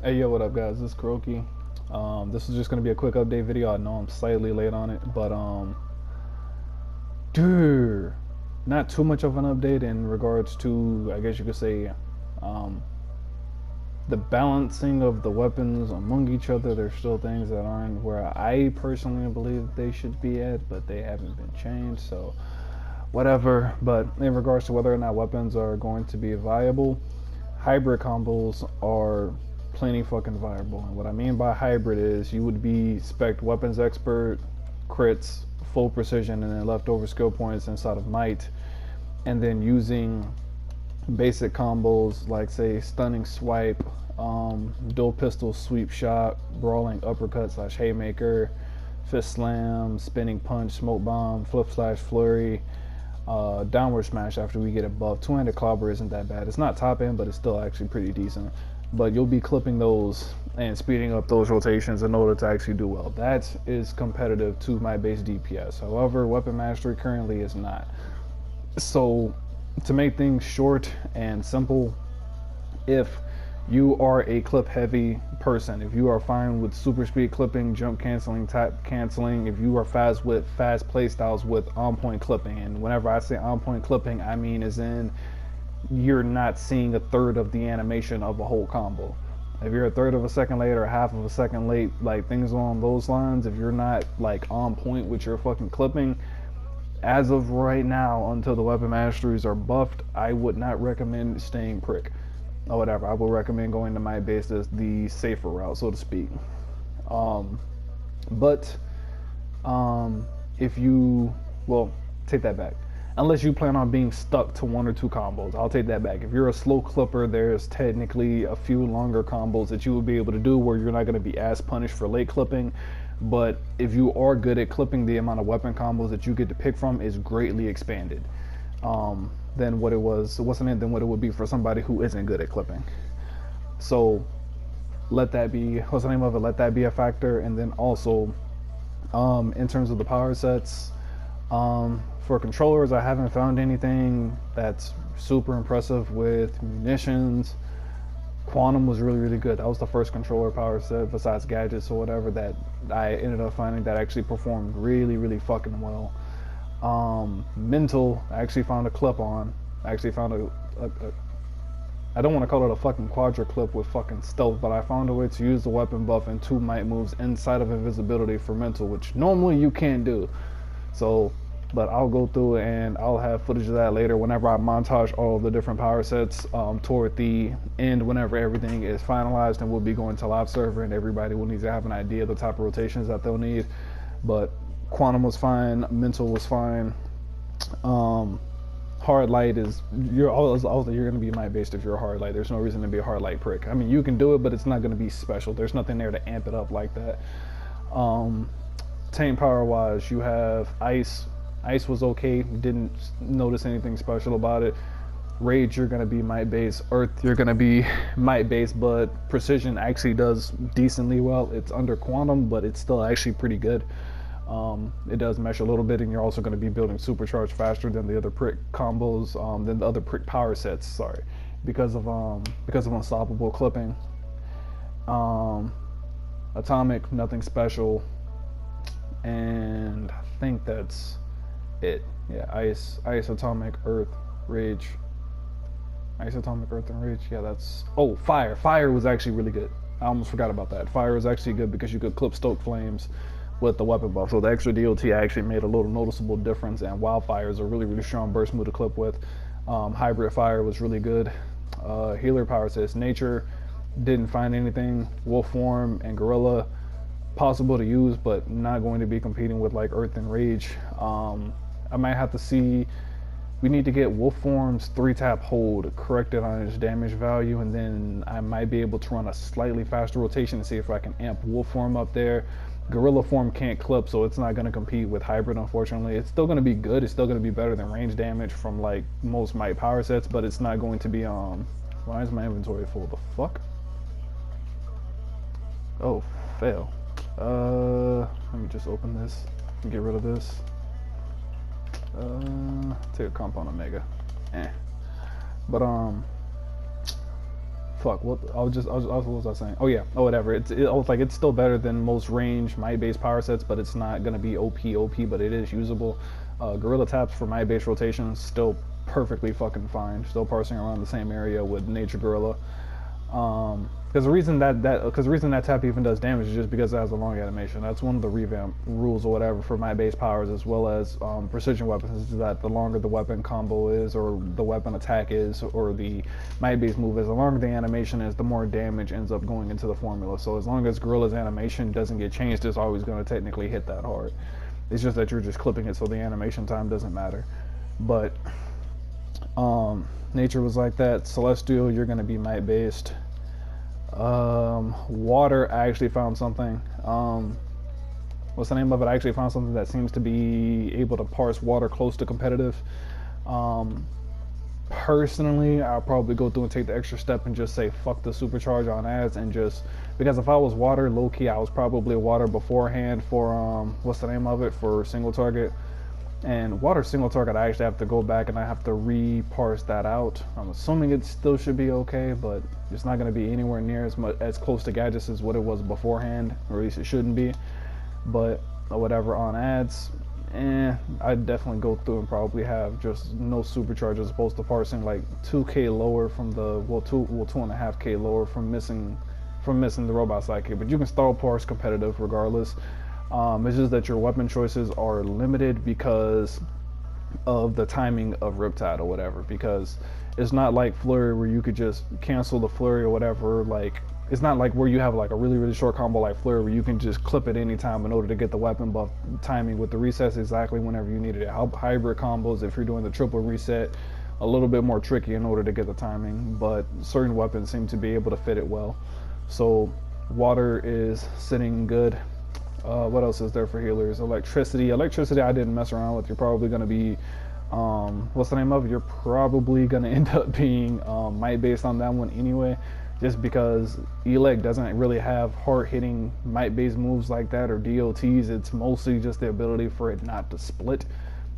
Hey yo, what up guys? This is Kuroki. This is just gonna be a quick update video. I know I'm slightly late on it, but dude, not too much of an update in regards to, I guess you could say, um, the balancing of the weapons among each other. There's still things that aren't where I personally believe they should be at, but they haven't been changed, so whatever. But in regards to whether or not weapons are going to be viable, hybrid combos are plenty fucking viable. And what I mean by hybrid is you would be spec weapons expert, crits, full precision, and then leftover skill points inside of might, and then using basic combos like, say, stunning swipe, dual pistol sweep shot, brawling uppercut slash haymaker, fist slam, spinning punch, smoke bomb, flip slash flurry, downward smash after we get it buffed. Two-handed clobber isn't that bad. It's not top end, but it's still actually pretty decent. But you'll be clipping those and speeding up those rotations in order to actually do well. That is competitive to my base DPS. However, weapon mastery currently is not. So to make things short and simple, if you are a clip heavy person, if you are fine with super speed clipping, jump canceling, tap canceling, if you are fast with fast play styles with on point clipping, and whenever I say on point clipping, I mean as in you're not seeing a third of the animation of a whole combo. If you're a third of a second late or half of a second late, like things along those lines, if you're not like on point with your fucking clipping, as of right now, until the weapon masteries are buffed, I would not recommend staying prick or whatever. I would recommend going to my base as the safer route, so to speak. But if you, well, take that back. Unless you plan on being stuck to one or two combos, I'll take that back. If you're a slow clipper, there's technically a few longer combos that you will be able to do where you're not going to be as punished for late clipping. But if you are good at clipping, the amount of weapon combos that you get to pick from is greatly expanded than what it was. It wasn't than what it would be for somebody who isn't good at clipping. So let that be, what's the name of it? Let that be a factor. And then also, in terms of the power sets, for controllers, I haven't found anything that's super impressive with munitions. Quantum was really good. That was the first controller power set besides gadgets or whatever that I ended up finding that actually performed really fucking well. Mental, I actually found a clip on. I actually found I don't want to call it a fucking quadra clip with fucking stealth, but I found a way to use the weapon buff and 2 might moves inside of invisibility for mental, which normally you can't do. So, but I'll go through and I'll have footage of that later whenever I montage all of the different power sets toward the end, whenever everything is finalized, and we'll be going to live server and everybody will need to have an idea of the type of rotations that they'll need. But quantum was fine, mental was fine. Hard light is, you're gonna be might based if you're a hard light. There's no reason to be a hard light prick. I mean, you can do it, but it's not gonna be special. There's nothing there to amp it up like that. Tank power wise, you have ice. Ice was okay, didn't notice anything special about it. Rage, you're gonna be might base. Earth, you're gonna be might base, but precision actually does decently well. It's under quantum, but it's still actually pretty good. It does mesh a little bit, and you're also gonna be building supercharge faster than the other prick combos, than the other prick power sets, sorry, because of unstoppable clipping. Atomic, nothing special. And I think that's it. Yeah, ice, atomic, earth, rage. Ice, atomic, earth, and rage. Yeah, that's, oh, fire. Fire was actually really good. I almost forgot about that. Fire was actually good because you could clip stoke flames with the weapon buff. So the extra DOT actually made a little noticeable difference, and wildfire is a really strong burst move to clip with. Hybrid fire was really good. Healer power sets. Nature, didn't find anything. Wolf form and gorilla, possible to use, but not going to be competing with like earth and rage. I might have to see, we need to get wolf form's 3-tap hold corrected on its damage value, and then I might be able to run a slightly faster rotation and see if I can amp wolf form up there. Gorilla form can't clip, so it's not going to compete with hybrid, unfortunately. It's still going to be good. It's still going to be better than range damage from like most might power sets, but it's not going to be why is my inventory full? The fuck? Oh, fail. Let me just open this and get rid of this. Take a compound omega. But fuck. What was I saying? Oh yeah. Oh whatever. I was like, it's still better than most range might base power sets, but it's not gonna be OP, but it is usable. Gorilla taps for might base rotations still perfectly fucking fine. Still parsing around the same area with Nature Gorilla. Because the reason that tap even does damage is just because it has a long animation. That's one of the revamp rules or whatever for my base powers, as well as precision weapons, is that the longer the weapon combo is, or the weapon attack is, or the my base move is, the longer the animation is, the more damage ends up going into the formula. So as long as Gorilla's animation doesn't get changed, it's always going to technically hit that hard. It's just that you're just clipping it, so the animation time doesn't matter. But Nature was like that. Celestial, you're going to be might based. Water, I actually found something. What's the name of it? I actually found something that seems to be able to parse water close to competitive. Personally, I'll probably go through and take the extra step and just say fuck the supercharge on ads, and just because if I was water, low key, I was probably water beforehand for what's the name of it, for single target. And water single target, I actually have to go back and I have to re-parse that out. I'm assuming it still should be okay, but it's not going to be anywhere near as close to gadgets as what it was beforehand, or at least it shouldn't be. But whatever, on ads, I'd definitely go through and probably have just no supercharge, as opposed to parsing like 2k lower from the 2.5k lower from missing the robot sidekick. But you can still parse competitive regardless. It's just that your weapon choices are limited because of the timing of Riptide or whatever, because it's not like Flurry where you could just cancel the Flurry or whatever. Like, it's not like where you have like a really short combo like Flurry where you can just clip it anytime in order to get the weapon buff timing. With the resets, exactly whenever you needed it. Hybrid combos, if you're doing the triple reset, a little bit more tricky in order to get the timing, but certain weapons seem to be able to fit it well. So water is sitting good. What else is there for healers? Electricity I didn't mess around with. You're probably going to be what's the name of it? You're probably going to end up being might based on that one anyway, just because Elec doesn't really have hard hitting might based moves like that, or DOTs. It's mostly just the ability for it not to split.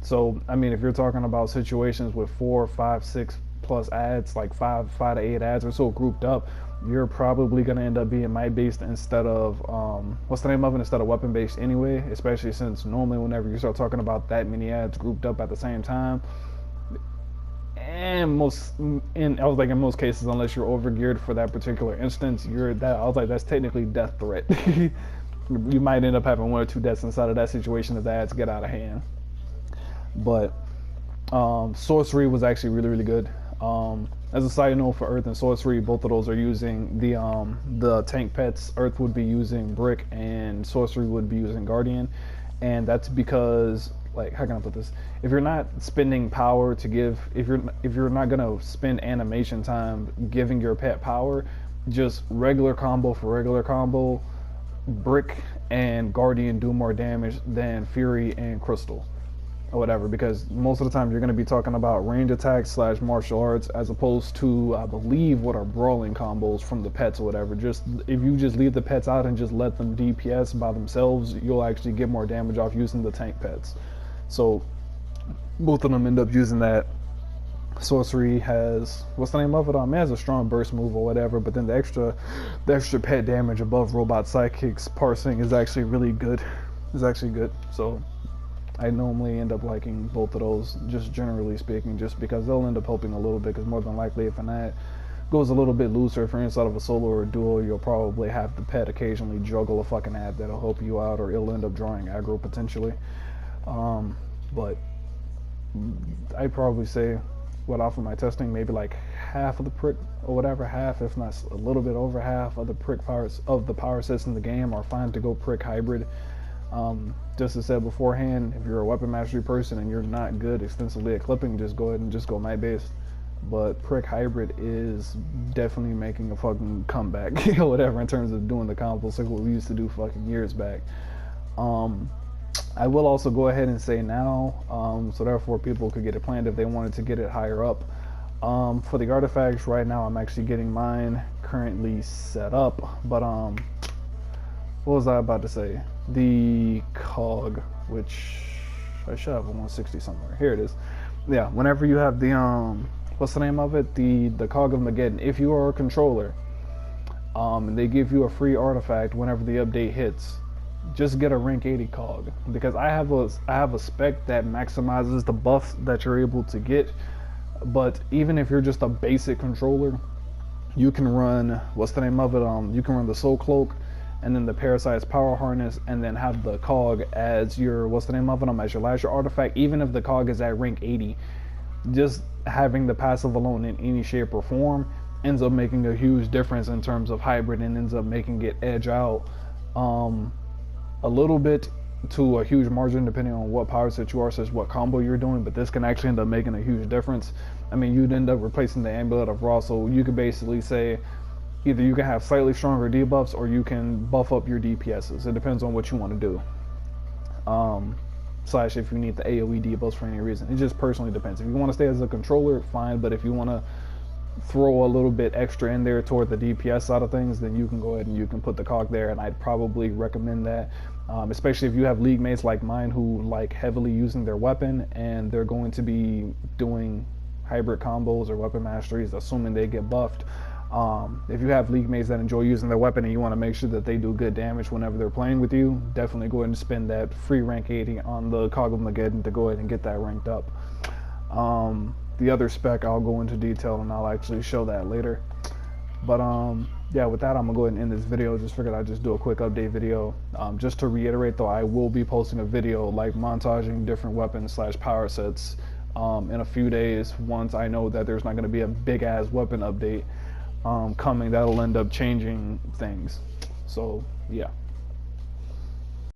So I mean, if you're talking about situations with 4, 5, 6 plus ads, like 5 to 8 ads or so grouped up, you're probably going to end up being might based instead of what's the name of it, instead of weapon based anyway, especially since normally whenever you start talking about that many ads grouped up at the same time, and in most cases, unless you're overgeared for that particular instance, that's technically death threat. You might end up having 1 or 2 deaths inside of that situation if the ads get out of hand. But sorcery was actually really good. As a side note, for Earth and Sorcery, both of those are using the tank pets. Earth would be using Brick and Sorcery would be using Guardian, and that's because, like, how can I put this? If you're not spending power to give, if you're not gonna spend animation time giving your pet power, just regular combo for regular combo, Brick and Guardian do more damage than Fury and Crystal or whatever, because most of the time you're going to be talking about range attacks / martial arts, as opposed to, I believe, what are brawling combos from the pets or whatever. Just if you just leave the pets out and just let them DPS by themselves, you'll actually get more damage off using the tank pets. So both of them end up using that. Sorcery has, what's the name of it? It has a strong burst move or whatever, but then the extra pet damage above robot sidekicks parsing is actually really good. It's actually good. So I normally end up liking both of those, just generally speaking, just because they'll end up helping a little bit, because more than likely if an ad goes a little bit looser, if you're inside of a solo or a duo, you'll probably have the pet occasionally juggle a fucking ad that'll help you out, or it'll end up drawing aggro potentially. But I'd probably say, off of my testing, maybe like half of the prick or whatever, half, if not a little bit over half of the prick powers of the power sets in the game are fine to go prick hybrid. Just as said beforehand, if you're a weapon mastery person and you're not good extensively at clipping, just go ahead and just go might based. But prick hybrid is definitely making a fucking comeback or whatever in terms of doing the combos like what we used to do fucking years back. I will also go ahead and say now, so therefore people could get it planned if they wanted to get it higher up. For the artifacts right now, I'm actually getting mine currently set up, but what was I about to say? The cog, which I should have a 160 somewhere. Here it is. Yeah, whenever you have the what's the name of it? The Cog of Mageddon. If you are a controller, and they give you a free artifact whenever the update hits, just get a rank 80 cog, because I have a spec that maximizes the buffs that you're able to get. But even if you're just a basic controller, you can run, what's the name of it, you can run the Soul Cloak and then the Parasite's Power Harness, and then have the cog as your, what's the name of it, as your last artifact. Even if the cog is at rank 80, just having the passive alone in any shape or form ends up making a huge difference in terms of hybrid, and ends up making it edge out a little bit to a huge margin depending on what power set you are, such what combo you're doing. But this can actually end up making a huge difference. I mean, you'd end up replacing the Amulet of Ra, so you could basically say either you can have slightly stronger debuffs or you can buff up your DPSs. It depends on what you want to do. Slash if you need the AoE debuffs for any reason. It just personally depends. If you want to stay as a controller, fine, but if you want to throw a little bit extra in there toward the DPS side of things, then you can go ahead and you can put the cog there, and I'd probably recommend that, especially if you have league mates like mine who like heavily using their weapon, and they're going to be doing hybrid combos or weapon masteries, assuming they get buffed. If you have league mates that enjoy using their weapon and you want to make sure that they do good damage whenever they're playing with you, definitely go ahead and spend that free rank 80 on the Cog of Mageddon to go ahead and get that ranked up. The other spec I'll go into detail and I'll actually show that later. But yeah, with that, I'm gonna go ahead and end this video. Just figured I'd just do a quick update video. Just to reiterate though, I will be posting a video like montaging different weapons slash power sets in a few days, once I know that there's not going to be a big ass weapon update coming that'll end up changing things. So yeah.